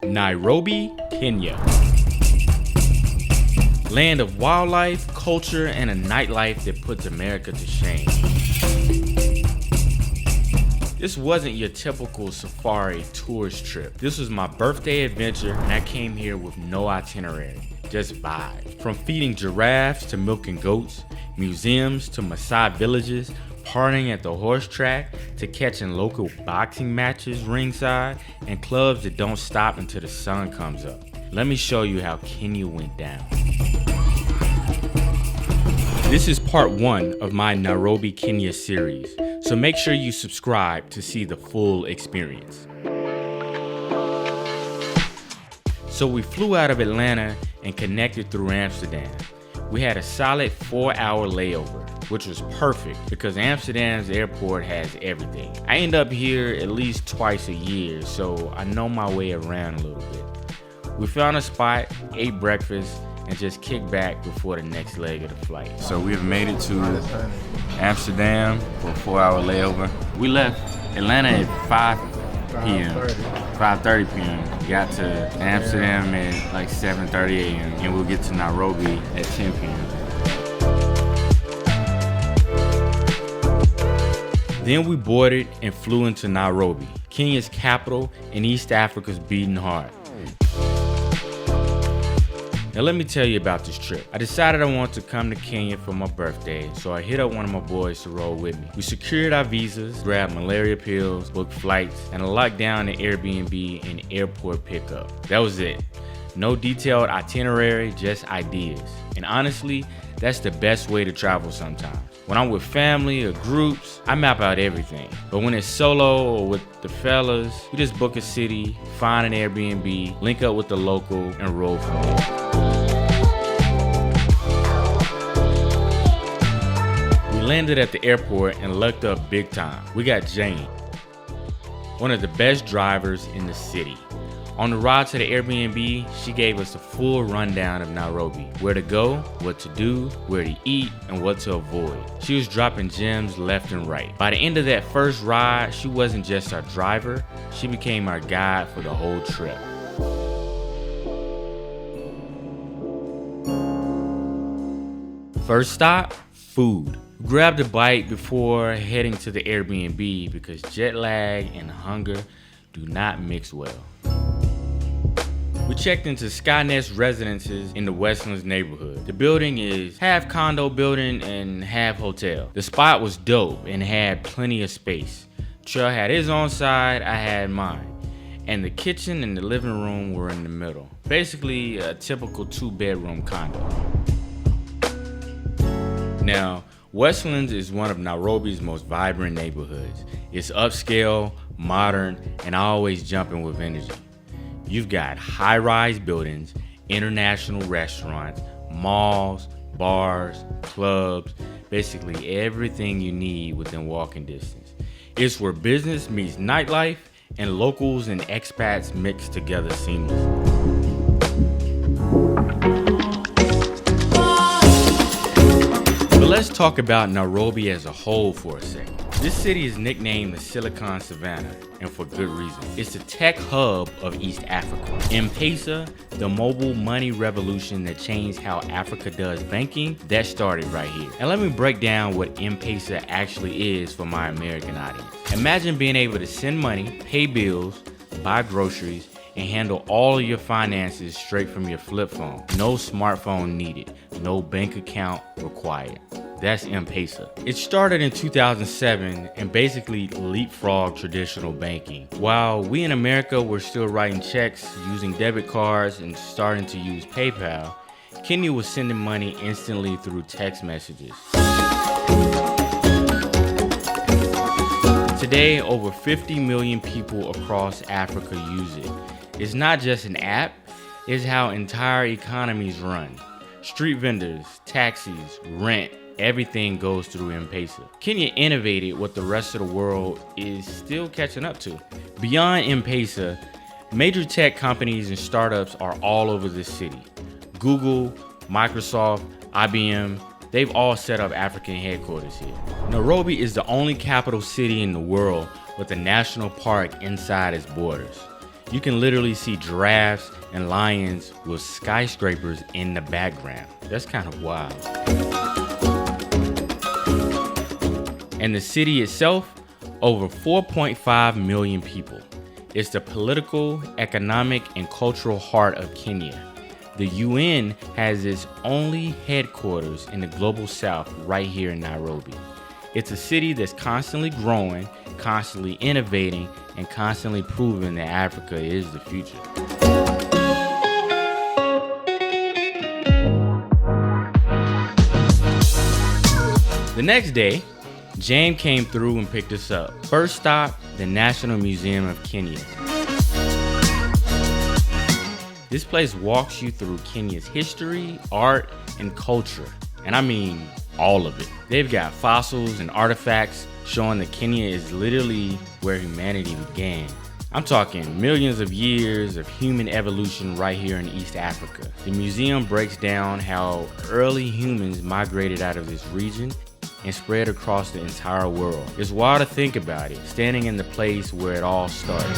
Nairobi, Kenya. Land of wildlife, culture, and a nightlife that puts America to shame. This wasn't your typical safari tourist trip. This was my birthday adventure, and I came here with no itinerary, just vibes. From feeding giraffes to milking goats, museums to Maasai villages, partying at the horse track to catching local boxing matches ringside, and clubs that don't stop until the sun comes up. Let me show you how Kenya went down. This is part 1 of my Nairobi, Kenya series, so make sure you subscribe to see the full experience. So we flew out of Atlanta and connected through Amsterdam. We had a solid 4-hour layover, which was perfect because Amsterdam's airport has everything. I end up here at least twice a year, so I know my way around a little bit. We found a spot, ate breakfast, and just kicked back before the next leg of the flight. So we've made it to Amsterdam for a 4-hour layover. We left Atlanta at 5 p.m. 5:30 p.m. Got to Amsterdam at like 7:30 a.m. and we'll get to Nairobi at 10 p.m. Then we boarded and flew into Nairobi, Kenya's capital and East Africa's beating heart. Now let me tell you about this trip. I decided I wanted to come to Kenya for my birthday, so I hit up one of my boys to roll with me. We secured our visas, grabbed malaria pills, booked flights, and locked down the Airbnb and airport pickup. That was it. No detailed itinerary, just ideas. And honestly, that's the best way to travel sometimes. When I'm with family or groups, I map out everything. But when it's solo or with the fellas, we just book a city, find an Airbnb, link up with the local, and roll from there. We landed at the airport and lucked up big time. We got Jane, one of the best drivers in the city. On the ride to the Airbnb, she gave us a full rundown of Nairobi. Where to go, what to do, where to eat, and what to avoid. She was dropping gems left and right. By the end of that first ride, she wasn't just our driver, she became our guide for the whole trip. First stop, food. We grabbed a bite before heading to the Airbnb because jet lag and hunger do not mix well. We checked into Skynest residences in the Westlands neighborhood. The building is half condo building and half hotel. The spot was dope and had plenty of space. Trell had his own side, I had mine. And the kitchen and the living room were in the middle. Basically a typical 2-bedroom condo. Now, Westlands is one of Nairobi's most vibrant neighborhoods. It's upscale, modern, and always jumping with energy. You've got high-rise buildings, international restaurants, malls, bars, clubs, basically everything you need within walking distance. It's where business meets nightlife and locals and expats mix together seamlessly. But let's talk about Nairobi as a whole for a second. This city is nicknamed the Silicon Savannah, and for good reason. It's the tech hub of East Africa. M-Pesa, the mobile money revolution that changed how Africa does banking, that started right here. And let me break down what M-Pesa actually is for my American audience. Imagine being able to send money, pay bills, buy groceries, and handle all of your finances straight from your flip phone. No smartphone needed, no bank account required. That's M-Pesa. It started in 2007 and basically leapfrogged traditional banking. While we in America were still writing checks, using debit cards, and starting to use PayPal, Kenya was sending money instantly through text messages. Today, over 50 million people across Africa use it. It's not just an app, it's how entire economies run. Street vendors, taxis, rent, everything goes through M-Pesa. Kenya innovated what the rest of the world is still catching up to. Beyond M-Pesa, major tech companies and startups are all over the city. Google, Microsoft, IBM, they've all set up African headquarters here. Nairobi is the only capital city in the world with a national park inside its borders. You can literally see giraffes and lions with skyscrapers in the background. That's kind of wild. And the city itself, over 4.5 million people. It's the political, economic, and cultural heart of Kenya. The UN has its only headquarters in the global south right here in Nairobi. It's a city that's constantly growing, constantly innovating, and constantly proving that Africa is the future. The next day, James came through and picked us up. First stop, the National Museum of Kenya. This place walks you through Kenya's history, art, and culture. And I mean all of it. They've got fossils and artifacts showing that Kenya is literally where humanity began. I'm talking millions of years of human evolution right here in East Africa. The museum breaks down how early humans migrated out of this region and spread across the entire world. It's wild to think about it, standing in the place where it all started.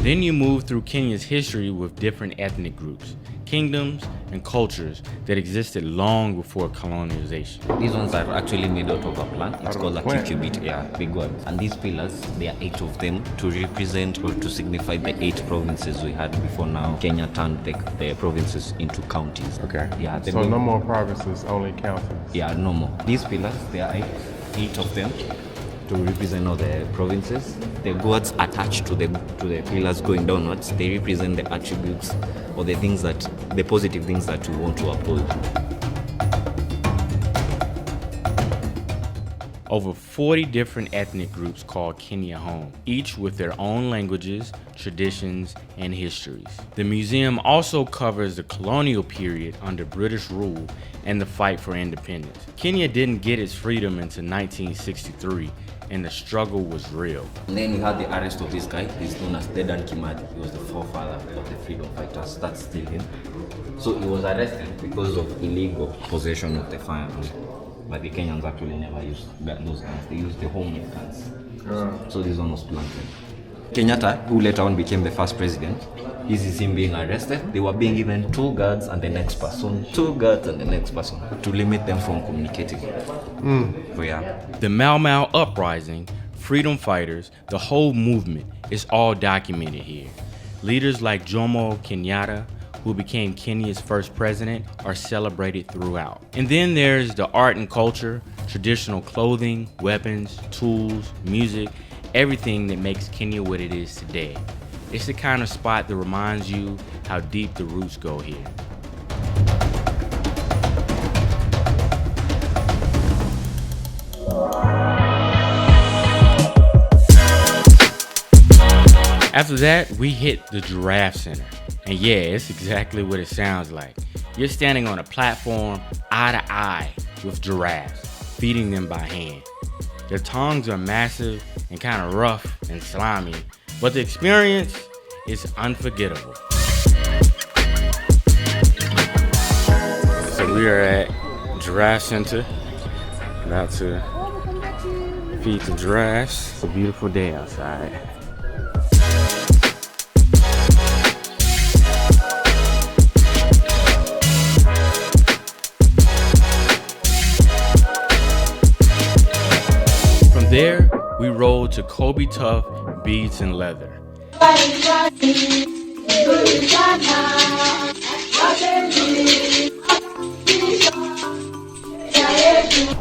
Then you move through Kenya's history with different ethnic groups, kingdoms, and cultures that existed long before colonization. These ones are actually made out of a plant. It's called a cucurbit, big one. And these pillars, there are 8 of them to represent or to signify the 8 provinces we had before now. Kenya turned the provinces into counties. Okay. Yeah. So no more provinces, only counties. Yeah, no more. These pillars, there are 8 of them to represent all the provinces. The gods attached to the pillars going downwards, they represent the attributes or the positive things that we want to uphold. Over 40 different ethnic groups call Kenya home, each with their own languages, traditions, and histories. The museum also covers the colonial period under British rule and the fight for independence. Kenya didn't get its freedom until 1963, and the struggle was real. And then we had the arrest of this guy. He's known as Dedan Kimathi. He was the forefather of the freedom fighters. That's still him. So he was arrested because of illegal possession of the firearms. But the Kenyans actually never used those guns. They used the homemade guns. So this one was planted. Kenyatta, who later on became the first president, this is him being arrested. They were being given 2 guards and the next person, 2 guards and the next person, to limit them from communicating. So yeah. The Mau Mau uprising, freedom fighters, the whole movement is all documented here. Leaders like Jomo Kenyatta, who became Kenya's first president, are celebrated throughout. And then there's the art and culture, traditional clothing, weapons, tools, music, everything that makes Kenya what it is today. It's the kind of spot that reminds you how deep the roots go here. After that, we hit the Giraffe Centre. And yeah, it's exactly what it sounds like. You're standing on a platform eye to eye with giraffes, feeding them by hand. Their tongues are massive and kind of rough and slimy, but the experience is unforgettable. So we are at Giraffe Centre, about to feed the giraffes. It's a beautiful day outside. From there, we rode to Kobe Tough Beads and Leather.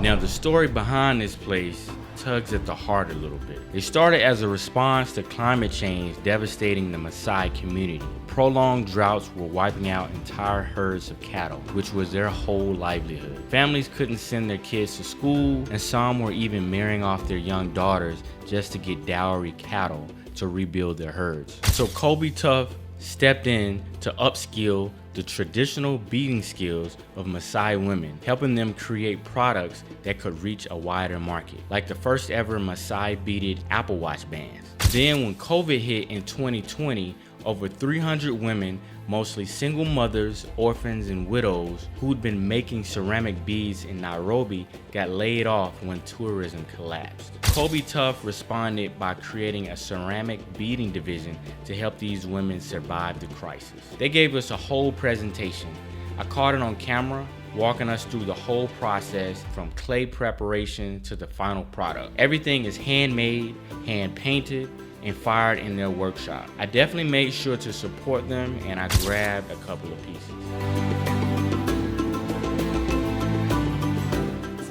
Now, the story behind this place tugs at the heart a little bit. It started as a response to climate change devastating the Maasai community. Prolonged droughts were wiping out entire herds of cattle, which was their whole livelihood. Families couldn't send their kids to school, and some were even marrying off their young daughters just to get dowry cattle to rebuild their herds. So Kobe Tough stepped in to upskill the traditional beading skills of Maasai women, helping them create products that could reach a wider market, like the first ever Maasai beaded Apple Watch bands. Then when COVID hit in 2020, Over 300 women, mostly single mothers, orphans, and widows who'd been making ceramic beads in Nairobi got laid off when tourism collapsed. Kobe Tough responded by creating a ceramic beading division to help these women survive the crisis. They gave us a whole presentation. I caught it on camera, walking us through the whole process from clay preparation to the final product. Everything is handmade, hand painted, and fired in their workshop. I definitely made sure to support them, and I grabbed a couple of pieces.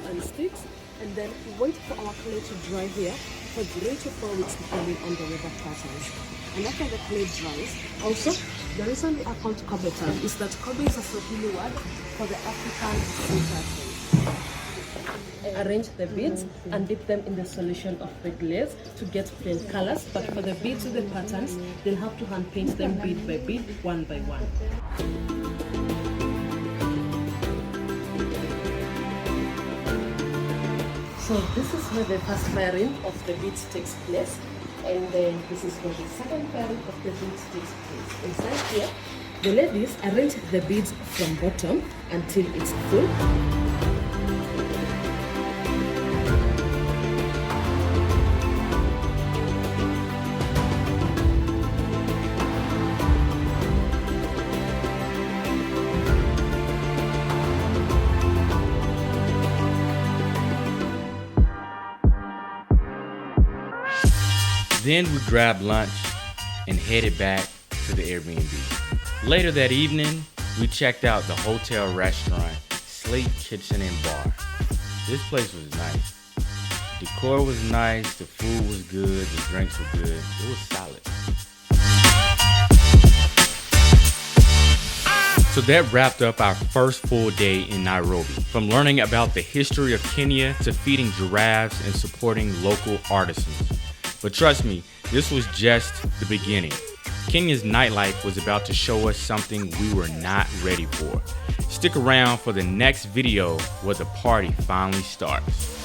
And sticks, and then wait for our clay to dry here for 3 to 4 weeks depending on the weather patterns. And after the clay dries, also the reason I called Kobe Tough is that Kobe is a Swahili word for the African sea turtle. Arrange the beads and dip them in the solution of the glaze to get plain colors, but for the beads with the patterns, they'll have to hand paint them bead by bead, one by one. So this is where the first firing of the beads takes place, and then this is where the second firing of the beads takes place. Inside here, the ladies arrange the beads from bottom until it's full. Then we grabbed lunch and headed back to the Airbnb. Later that evening, we checked out the hotel restaurant, Slate Kitchen and Bar. This place was nice. Decor was nice, the food was good, the drinks were good. It was solid. So that wrapped up our first full day in Nairobi. From learning about the history of Kenya to feeding giraffes and supporting local artisans. But trust me, this was just the beginning. Kenya's nightlife was about to show us something we were not ready for. Stick around for the next video where the party finally starts.